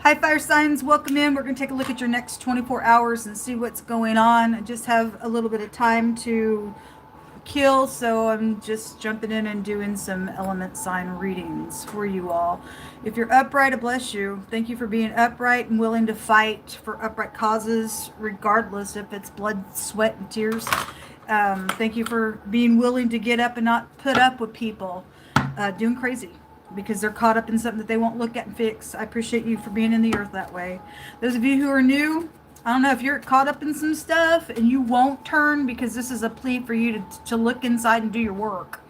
Hi, fire signs. Welcome in. We're going to take a look at your next 24 hours and see what's going on. I just have a little bit of time to kill, so I'm just jumping in and doing some element sign readings for you all. If you're upright, I bless you. Thank you for being upright and willing to fight for upright causes, regardless if it's blood, sweat, and tears. Thank you for being willing to get up and not put up with people doing crazy because they're caught up in something that they won't look at and fix. I appreciate you for being in the earth that way. Those of you who are new, I don't know if you're caught up in some stuff and you won't turn, because this is a plea for you to look inside and do your work.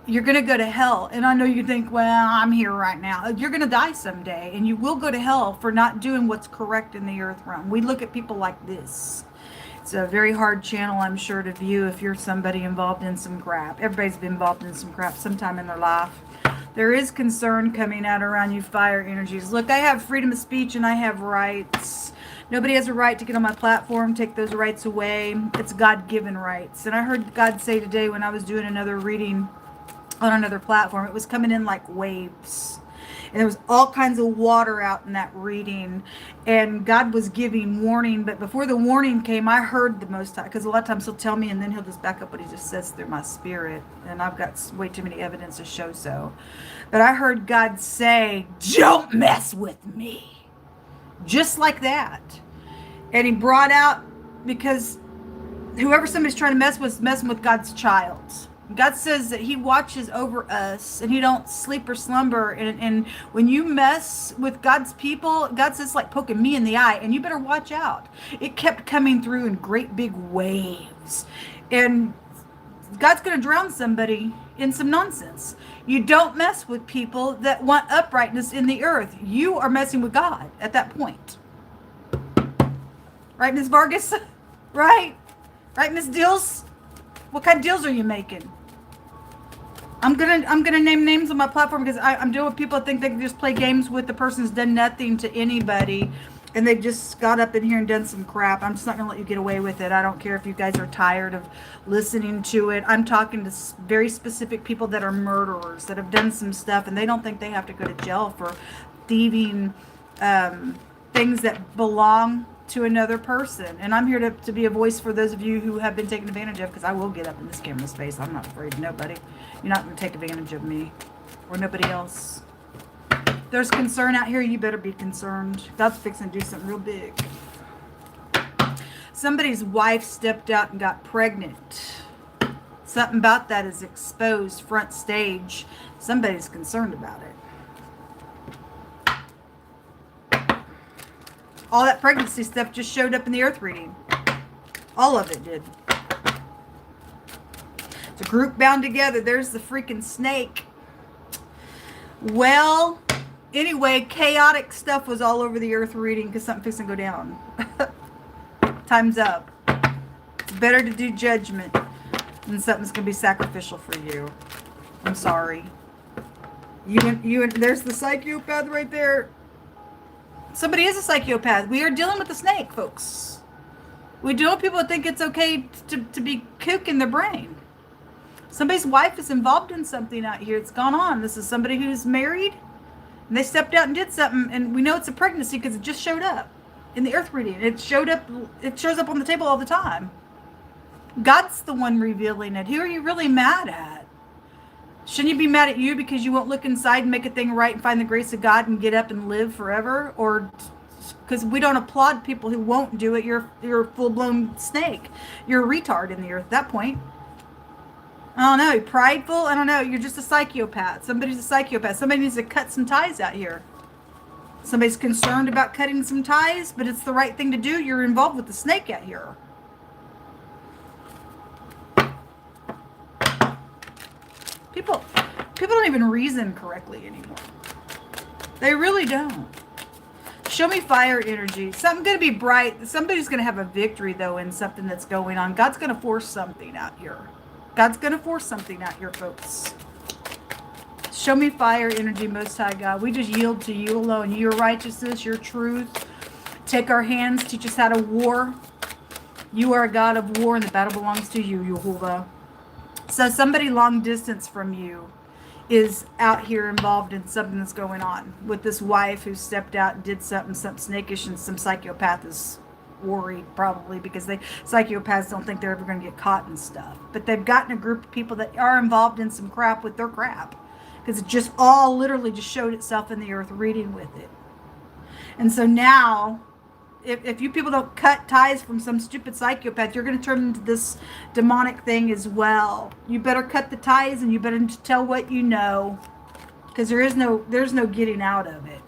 You're going to go to hell. And I know you think, well, I'm here right now. You're going to die someday, and you will go to hell for not doing what's correct in the earth realm. We look at people like this. It's a very hard channel, I'm sure, to view if you're somebody involved in some crap. Everybody's been involved in some crap sometime in their life. There is concern coming out around you, fire energies. Look, I have freedom of speech and I have rights. Nobody has a right to get on my platform, take those rights away. It's God-given rights. And I heard God say today when I was doing another reading on another platform, it was coming in like waves. And there was all kinds of water out in that reading. And God was giving warning. But before the warning came, I heard the Most High. Because a lot of times he'll tell me and then he'll just back up what he just says through my spirit. And I've got way too many evidence to show so. But I heard God say, don't mess with me. Just like that. And he brought out, because whoever somebody's trying to mess with is messing with God's child. God says that he watches over us and he don't sleep or slumber. And when you mess with God's people, God says it's like poking me in the eye, and you better watch out. It kept coming through in great big waves. And God's going to drown somebody in some nonsense. You don't mess with people that want uprightness in the earth. You are messing with God at that point. Right, Ms. Vargas? Right? Right, Ms. Deals? What kind of deals are you making? I'm gonna name names on my platform because I'm dealing with people that think they can just play games with the person who's done nothing to anybody, and they just got up in here and done some crap. I'm just not gonna let you get away with it. I don't care if you guys are tired of listening to it. I'm talking to very specific people that are murderers that have done some stuff, and they don't think they have to go to jail for thieving things that belong to another person. And I'm here to be a voice for those of you who have been taken advantage of, because I will get up in this camera's face. I'm not afraid of nobody. You're not going to take advantage of me or nobody else. If there's concern out here, you better be concerned. God's fixing to do something real big. Somebody's wife stepped out and got pregnant. Something about that is exposed front stage. Somebody's concerned about it. All that pregnancy stuff just showed up in the earth reading. All of it did. It's a group bound together. There's the freaking snake. Well, anyway, chaotic stuff was all over the earth reading because something fixing to go down. Time's up. It's better to do judgment than something's going to be sacrificial for you. I'm sorry. There's the psychopath right there. Somebody is a psychopath. We are dealing with the snake, folks. We deal with people that think it's okay to be kook in their brain. Somebody's wife is involved in something out here. It's gone on. This is somebody who's married, and they stepped out and did something, and we know it's a pregnancy because it just showed up in the earth reading. It showed up. It shows up on the table all the time. God's the one revealing it. Who are you really mad at? Shouldn't you be mad at you because you won't look inside and make a thing right and find the grace of God and get up and live forever? Or because we don't applaud people who won't do it. You're a full-blown snake. You're a retard in the earth at that point. I don't know. You're prideful. I don't know. You're just a psychopath. Somebody's a psychopath. Somebody needs to cut some ties out here. Somebody's concerned about cutting some ties, but it's the right thing to do. You're involved with the snake out here. People don't even reason correctly anymore. They really don't. Show me fire energy. Something going to be bright. Somebody's going to have a victory, though, in something that's going on. God's going to force something out here. God's going to force something out here, folks. Show me fire energy, Most High God. We just yield to you alone. Your righteousness, your truth. Take our hands. Teach us how to war. You are a God of war, and the battle belongs to you, Yehovah. So somebody long distance from you is out here involved in something that's going on with this wife who stepped out and did something snakish, and some psychopath is worried probably because psychopaths don't think they're ever going to get caught and stuff. But they've gotten a group of people that are involved in some crap with their crap, because it just all literally just showed itself in the earth reading with it. And so now, if you people don't cut ties from some stupid psychopath, you're going to turn into this demonic thing as well. You better cut the ties, and you better tell what you know, because there's no getting out of it.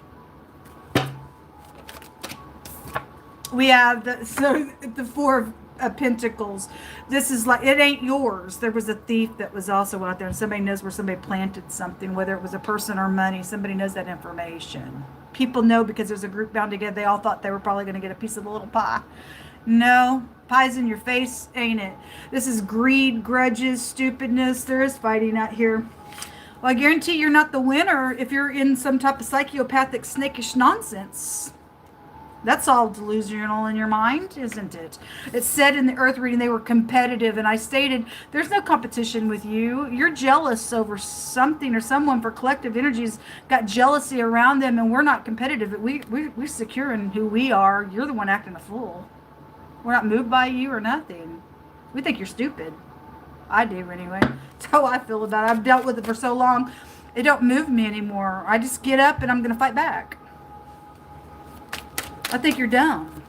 We have the Four of Pentacles. This is like, it ain't yours. There was a thief that was also out there, and somebody knows where somebody planted something, whether it was a person or money. Somebody knows that information. People know because there's a group bound together. They all thought they were probably going to get a piece of the little pie. No, pie's in your face, ain't it? This is greed, grudges, stupidness. There is fighting out here. Well, I guarantee you're not the winner if you're in some type of psychopathic, snakish nonsense. That's all delusional in your mind, isn't it? It said in the earth reading they were competitive, and I stated there's no competition with you. You're jealous over something or someone, for collective energies got jealousy around them, and we're not competitive. We're secure in who we are. You're the one acting a fool. We're not moved by you or nothing. We think you're stupid. I do anyway. That's how I feel about it. I've dealt with it for so long. It don't move me anymore. I just get up and I'm going to fight back. I think you're dumb.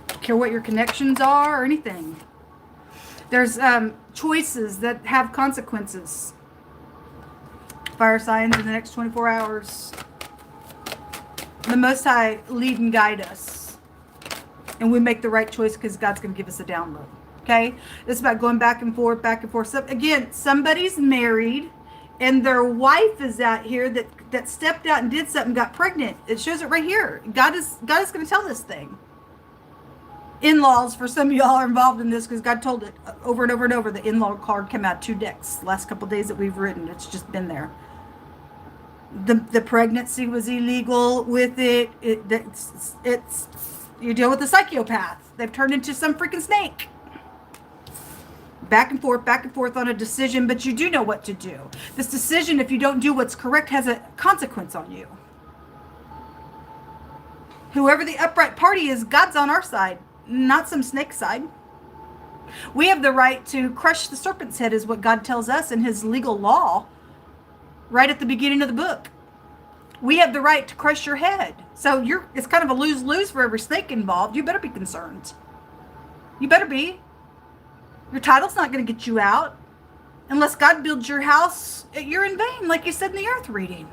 Don't care what your connections are or anything. There's choices that have consequences. Fire signs in the next 24 hours. The Most High lead and guide us. And we make the right choice because God's going to give us a download. Okay? It's about going back and forth, back and forth. So, again, somebody's married and their wife is out here that stepped out and did something, got pregnant. It shows it right here. God is going to tell this thing. In-laws, for some of y'all are involved in this because God told it over and over and over. The in-law card came out 2 decks the last couple of days that we've written. It's just been there. The pregnancy was illegal with it. It's you deal with a psychopath. They've turned into some freaking snake. Back and forth on a decision, but you do know what to do. This decision, if you don't do what's correct, has a consequence on you. Whoever the upright party is, God's on our side, not some snake side. We have the right to crush the serpent's head, is what God tells us in his legal law, right at the beginning of the book. We have the right to crush your head. So it's kind of a lose-lose for every snake involved. You better be concerned. You better be. Your title's not going to get you out. Unless God builds your house, you're in vain, like you said in the earth reading.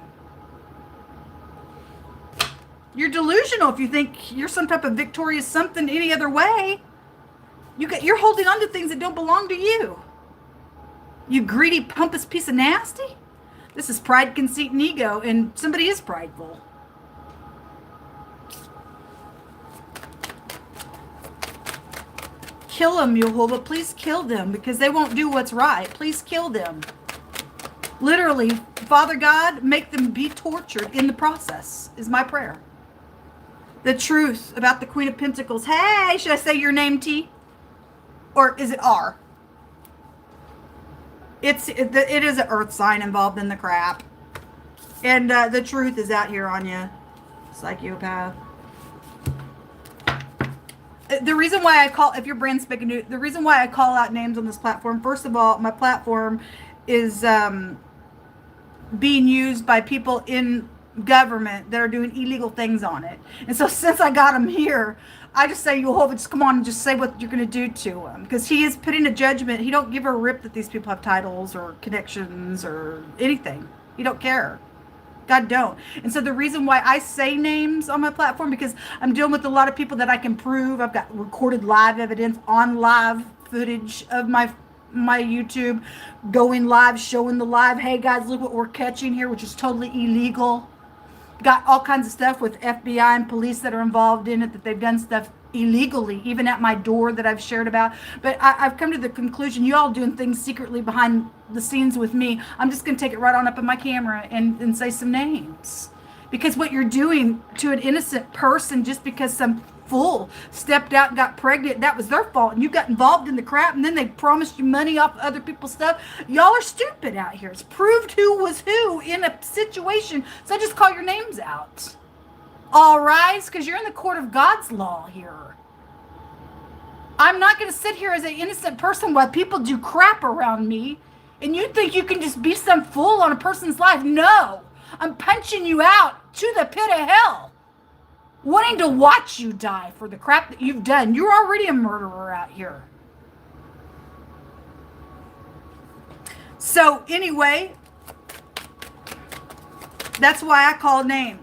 You're delusional if you think you're some type of victorious something any other way. You're holding on to things that don't belong to you. You greedy, pompous piece of nasty. This is pride, conceit, and ego, and somebody is prideful. Kill them, Yehovah. Please kill them, because they won't do what's right. Please kill them. Literally, Father God, make them be tortured in the process, is my prayer. The truth about the Queen of Pentacles. Hey, should I say your name, T? Or is it R? It is an earth sign involved in the crap. And the truth is out here on you, psychopath. The reason why I call, if you're brand spanking new, the reason why I call out names on this platform, first of all, my platform is being used by people in government that are doing illegal things on it. And so since I got them here, I just say, Yehovah, just come on and just say what you're going to do to him. Because he is putting a judgment. He don't give a rip that these people have titles or connections or anything. He don't care. God don't. And so the reason why I say names on my platform, because I'm dealing with a lot of people that I can prove. I've got recorded live evidence on live footage of my YouTube, going live, showing the live. Hey guys, look what we're catching here, which is totally illegal. Got all kinds of stuff with FBI and police that are involved in it, that they've done stuff illegally, even at my door that I've shared about. But I've come to the conclusion, you all doing things secretly behind the scenes with me. I'm just going to take it right on up in my camera and say some names. Because what you're doing to an innocent person, just because some fool stepped out and got pregnant. That was their fault. And you got involved in the crap, and then they promised you money off other people's stuff. Y'all are stupid out here. It's proved who was who in a situation. So just call your names out. All rise, because you're in the court of God's law here. I'm not going to sit here as an innocent person while people do crap around me, and you think you can just be some fool on a person's life. No. I'm punching you out to the pit of hell, wanting to watch you die for the crap that you've done. You're already a murderer out here. So anyway, that's why I call names.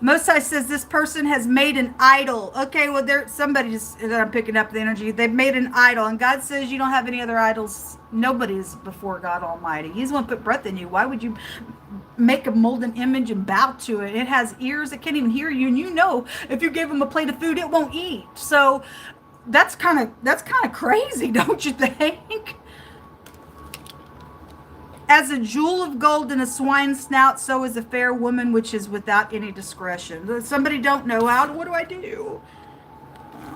Most High says this person has made an idol. Okay, well, there's somebody that I'm picking up the energy. They've made an idol, and God says you don't have any other idols. Nobody's before God Almighty. He's going to put breath in you. Why would you make a molten image and bow to it? It has ears. It can't even hear you, and you know if you give him a plate of food, it won't eat. So that's kind of crazy, don't you think? As a jewel of gold in a swine's snout, so is a fair woman which is without any discretion. Somebody don't know what do I do?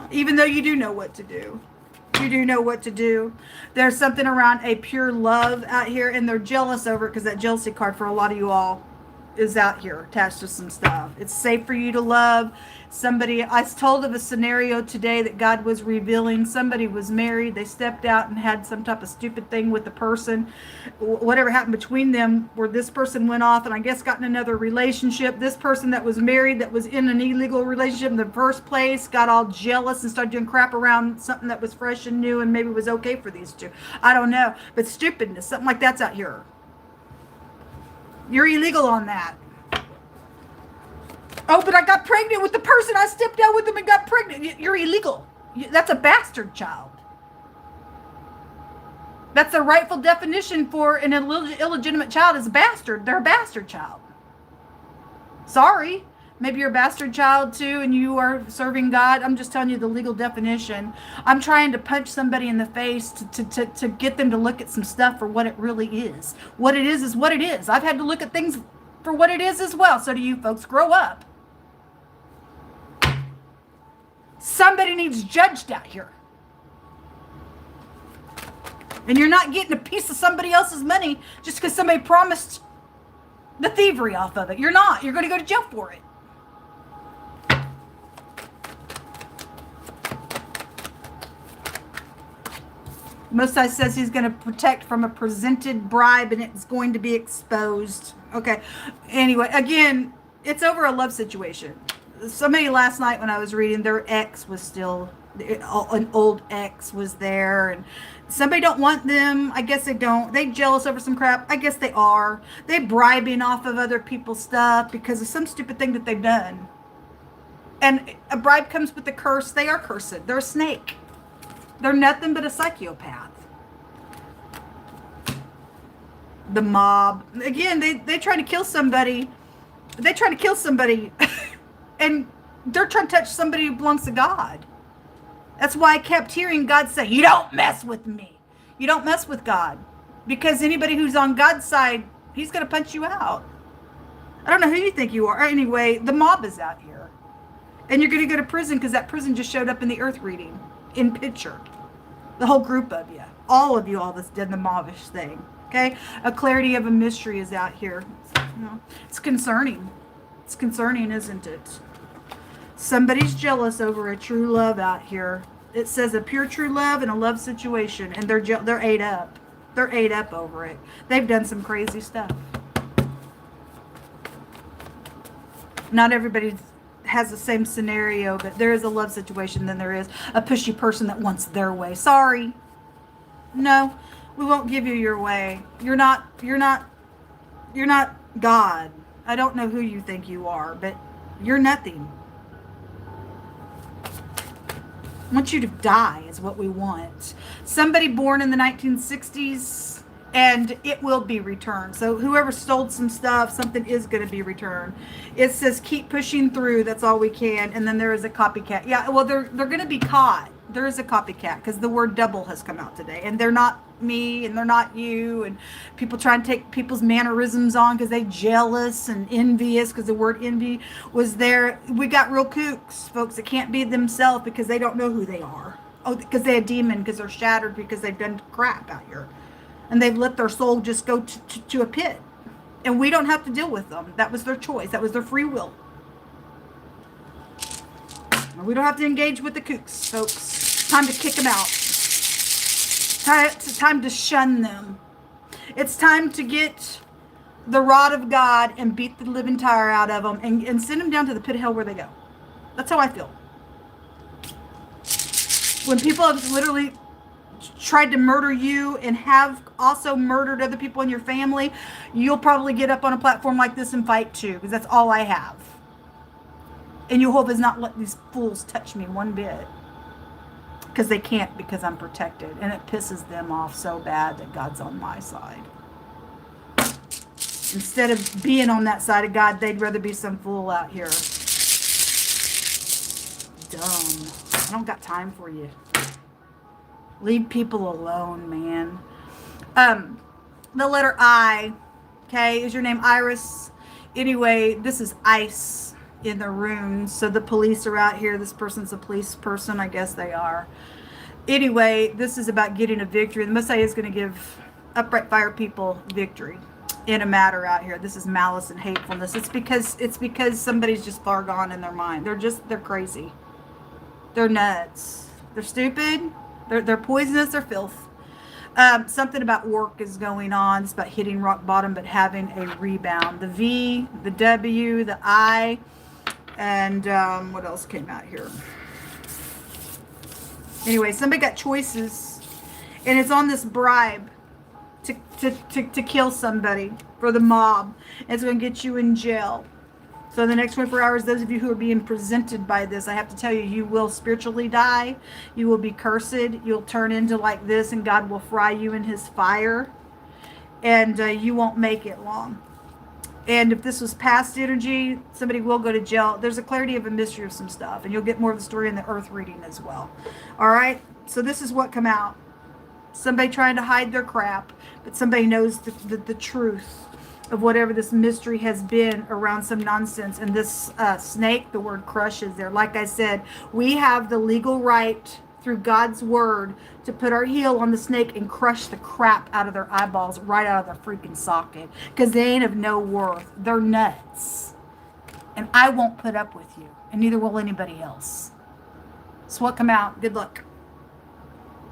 Even though you do know what to do. You do know what to do. There's something around a pure love out here, and they're jealous over it because that jealousy card for a lot of you all is out here attached to some stuff. It's safe for you to love somebody. I was told of a scenario today that God was revealing. Somebody was married. They stepped out and had some type of stupid thing with the person. Whatever happened between them, where this person went off and I guess got in another relationship. This person that was married, that was in an illegal relationship in the first place, got all jealous and started doing crap around something that was fresh and new and maybe was okay for these two. I don't know. But stupidness, something like that's out here. You're illegal on that. Oh, but I got pregnant with the person. I stepped out with them and got pregnant. You're illegal. That's a bastard child. That's the rightful definition for an illegitimate child is a bastard. They're a bastard child. Sorry. Maybe you're a bastard child too and you are serving God. I'm just telling you the legal definition. I'm trying to punch somebody in the face to get them to look at some stuff for what it really is. What it is what it is. I've had to look at things for what it is as well. So do you folks. Grow up. Somebody needs judged out here. And you're not getting a piece of somebody else's money just because somebody promised the thievery off of it. You're not. You're going to go to jail for it. Most High says he's going to protect from a presented bribe and it's going to be exposed. Okay. Anyway, again, it's over a love situation. Somebody last night when I was reading, their ex was still, an old ex was there, and somebody don't want them. I guess they don't. They jealous over some crap. I guess they are. They bribing off of other people's stuff because of some stupid thing that they've done. And a bribe comes with a curse. They are cursed. They're a snake. They're nothing but a psychopath. The mob. Again, they try to kill somebody. They try to kill somebody. And they're trying to touch somebody who belongs to God. That's why I kept hearing God say, you don't mess with me. You don't mess with God. Because anybody who's on God's side, he's going to punch you out. I don't know who you think you are. Anyway, the mob is out here. And you're going to go to prison because that prison just showed up in the earth reading. In picture. The whole group of you. All of you all that's done the mobbish thing. Okay? A clarity of a mystery is out here. It's concerning. It's concerning, isn't it? Somebody's jealous over a true love out here. It says a pure true love in a love situation, and they're ate up. They're ate up over it. They've done some crazy stuff. Not everybody has the same scenario, but there is a love situation, then there is a pushy person that wants their way. Sorry. No, we won't give you your way. You're not God. I don't know who you think you are, but you're nothing. I want you to die is what we want. Somebody born in the 1960s, and it will be returned. So whoever stole some stuff, something is going to be returned. It says keep pushing through. That's all we can. And then there is a copycat. Yeah, well, they're going to be caught. There is a copycat because the word double has come out today, and they're not me and they're not you, and people try and take people's mannerisms on because they jealous and envious because the word envy was there. We got real kooks, folks, that can't be themselves because they don't know who they are. Oh, because they're a demon, because they're shattered, because they've done crap out here, and they've let their soul just go to a pit, and we don't have to deal with them. That was their choice. That was their free will. We don't have to engage with the kooks, folks. It's time to kick them out. It's time to shun them. It's time to get the rod of God and beat the living tire out of them and send them down to the pit of hell where they go. That's how I feel. When people have literally tried to murder you and have also murdered other people in your family, you'll probably get up on a platform like this and fight too, because that's all I have. And Jehovah has not let these fools touch me one bit. Because they can't, because I'm protected. And it pisses them off so bad that God's on my side. Instead of being on that side of God, they'd rather be some fool out here. Dumb. I don't got time for you. Leave people alone, man. The letter I, okay, is your name Iris? Anyway, this is ice in the room. So the police are out here. This person's a police person. I guess they are. Anyway, this is about getting a victory. The Messiah is going to give upright fire people victory in a matter out here. This is malice and hatefulness. It's because somebody's just far gone in their mind. They're crazy. They're nuts. They're stupid. They're poisonous. They're filth. Something about work is going on. It's about hitting rock bottom, but having a rebound. The V, the W, the I, and what else came out here? Anyway, somebody got choices, and it's on this bribe to kill somebody for the mob. And it's going to get you in jail. So in the next 24 hours, those of you who are being presented by this, I have to tell you, you will spiritually die. You will be cursed. You'll turn into like this, and God will fry you in his fire. And you won't make it long. And if this was past energy, somebody will go to jail. There's a clarity of a mystery of some stuff. And you'll get more of the story in the earth reading as well. All right? So this is what come out. Somebody trying to hide their crap. But somebody knows the truth of whatever this mystery has been around some nonsense. And this snake, the word crush is there. Like I said, we have the legal right through God's word to put our heel on the snake and crush the crap out of their eyeballs right out of the freaking socket. Because they ain't of no worth. They're nuts. And I won't put up with you. And neither will anybody else. So what come out? Good luck.